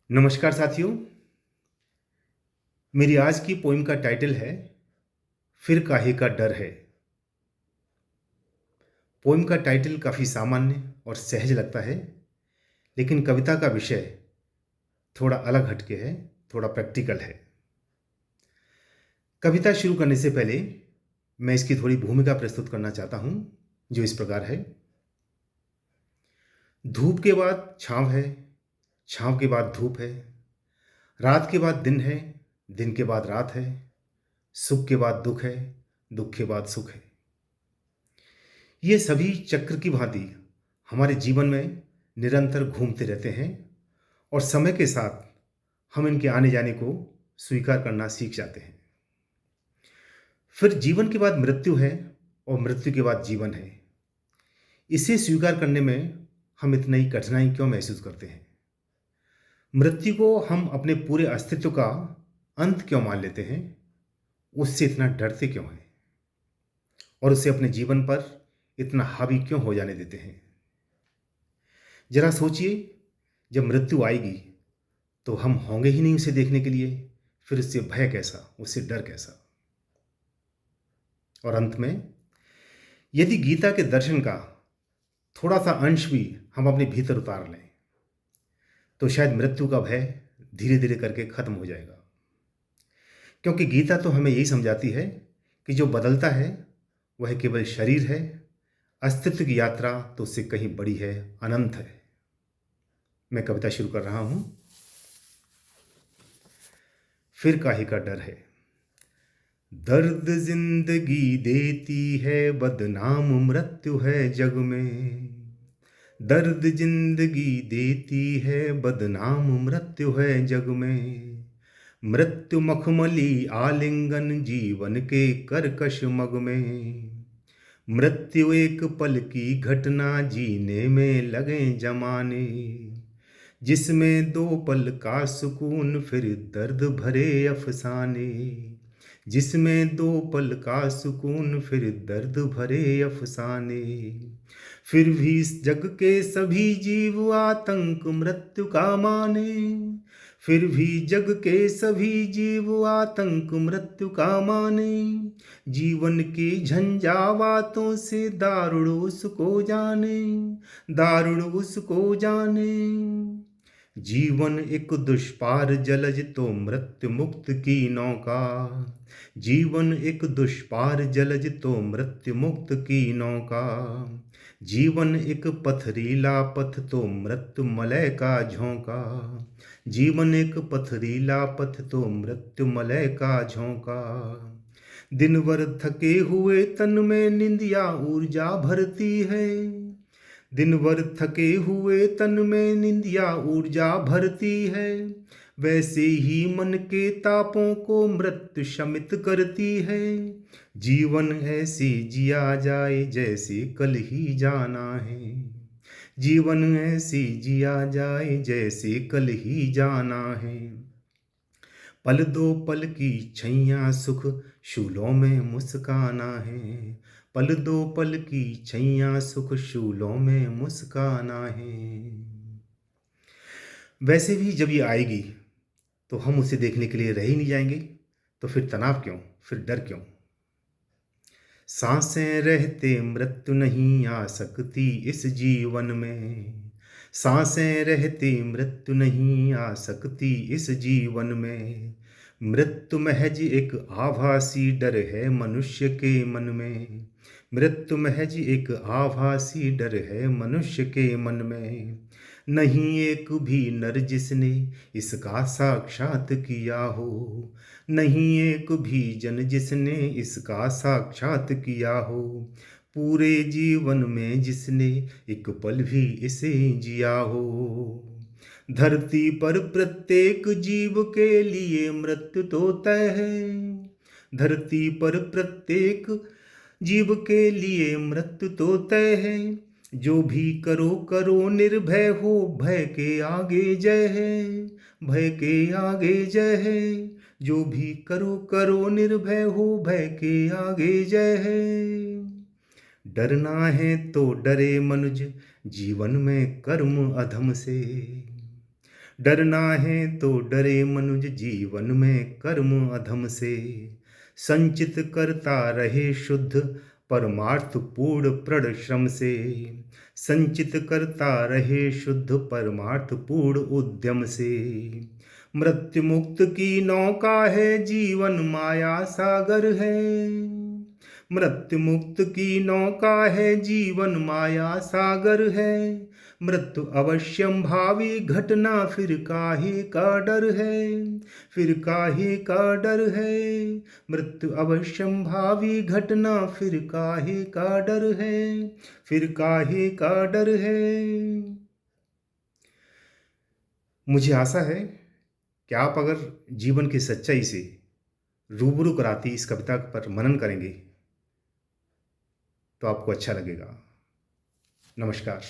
नमस्कार साथियों। मेरी आज की पोइम का टाइटल है फिर काहे का डर है। पोइम का टाइटल काफ़ी सामान्य और सहज लगता है, लेकिन कविता का विषय थोड़ा अलग हटके है, थोड़ा प्रैक्टिकल है। कविता शुरू करने से पहले मैं इसकी थोड़ी भूमिका प्रस्तुत करना चाहता हूँ, जो इस प्रकार है। धूप के बाद छाँव है, छाँव के बाद धूप है, रात के बाद दिन है, दिन के बाद रात है, सुख के बाद दुख है, दुख के बाद सुख है। ये सभी चक्र की भांति हमारे जीवन में निरंतर घूमते रहते हैं और समय के साथ हम इनके आने जाने को स्वीकार करना सीख जाते हैं। फिर जीवन के बाद मृत्यु है और मृत्यु के बाद जीवन है। इसे स्वीकार करने में हम इतनी कठिनाई क्यों महसूस करते हैं? मृत्यु को हम अपने पूरे अस्तित्व का अंत क्यों मान लेते हैं? उससे इतना डरते क्यों हैं और उसे अपने जीवन पर इतना हावी क्यों हो जाने देते हैं? जरा सोचिए, जब मृत्यु आएगी तो हम होंगे ही नहीं उसे देखने के लिए, फिर उससे भय कैसा, उससे डर कैसा? और अंत में, यदि गीता के दर्शन का थोड़ा सा अंश भी हम अपने भीतर उतार लें तो शायद मृत्यु का भय धीरे धीरे करके खत्म हो जाएगा। क्योंकि गीता तो हमें यही समझाती है कि जो बदलता है वह केवल शरीर है, अस्तित्व की यात्रा तो उससे कहीं बड़ी है, अनंत है। मैं कविता शुरू कर रहा हूं। फिर काहे का डर है। दर्द जिंदगी देती है, बदनाम मृत्यु है जग में। दर्द जिंदगी देती है, बदनाम मृत्यु है जग में। मृत्यु मखमली आलिंगन जीवन के कर्कश मग में। मृत्यु एक पल की घटना, जीने में लगे जमाने। जिसमें दो पल का सुकून, फिर दर्द भरे अफसाने। जिसमें दो पल का सुकून, फिर दर्द भरे अफसाने। फिर भी इस जग के सभी जीव आतंक मृत्यु का माने। फिर भी जग के सभी जीव आतंक मृत्यु का माने। जीवन की झंझावातों से दारुण उसको जाने, दारुण उसको जाने। जीवन एक दुष्पार जलज तो मृत्यु मुक्त की नौका। जीवन एक दुष्पार जलज तो मृत्यु मुक्त की नौका। जीवन एक पथरीला पथ तो मृत्यु मलय का झोंका। जीवन एक पथरीला पथ तो मृत्यु मलय का झोंका। दिन भर थके हुए तन में निंदिया ऊर्जा भरती है। दिन भर थके हुए तन में निंदिया ऊर्जा भरती है। वैसे ही मन के तापों को मृत्यु शमित करती है। जीवन ऐसे जिया जाए जैसे कल ही जाना है। जीवन ऐसे जिया जाए जैसे कल ही जाना है। पल दो पल की छैया सुख, शूलों में मुस्काना है। पल दो पल की छैया सुख, शूलों में मुस्काना है। वैसे भी जब ये आएगी तो हम उसे देखने के लिए रह ही नहीं जाएंगे, तो फिर तनाव क्यों, फिर डर क्यों? सांसें रहते मृत्यु नहीं आ सकती इस जीवन में। सांसें रहते मृत्यु नहीं आ सकती इस जीवन में। मृत्यु महज एक आभासी डर है मनुष्य के मन में। मृत्यु महज एक आभासी डर है मनुष्य के मन में। नहीं एक भी नर जिसने इसका साक्षात किया हो। नहीं एक भी जन जिसने इसका साक्षात किया हो। पूरे जीवन में जिसने एक पल भी इसे जिया हो। धरती पर प्रत्येक जीव के लिए मृत्यु तो तय है। धरती पर प्रत्येक जीव के लिए मृत्यु तो तय है। जो भी करो करो निर्भय हो, भय के आगे जय है। भय के आगे जय है। जो भी करो करो निर्भय हो, भय के आगे जय है। डरना है तो डरे मनुज जीवन में कर्म अधम से। डरना है तो डरे मनुज जीवन में कर्म अधम से, संचित करता रहे शुद्ध परमार्थ पूर्ण प्रण श्रम से, संचित करता रहे शुद्ध परमार्थ पूर्ण उद्यम से। मृत्यु मुक्त की नौका है जीवन माया सागर है, मृत्यु मुक्त की नौका है जीवन माया सागर है। मृत्यु अवश्यम भावी घटना फिर काहे का डर है, फिर काहे का डर है। मृत्यु अवश्यम भावी घटना फिर काहे का डर है, फिर काहे का डर है। मुझे आशा है कि आप अगर जीवन की सच्चाई से रूबरू कराती इस कविता पर मनन करेंगे तो आपको अच्छा लगेगा। नमस्कार।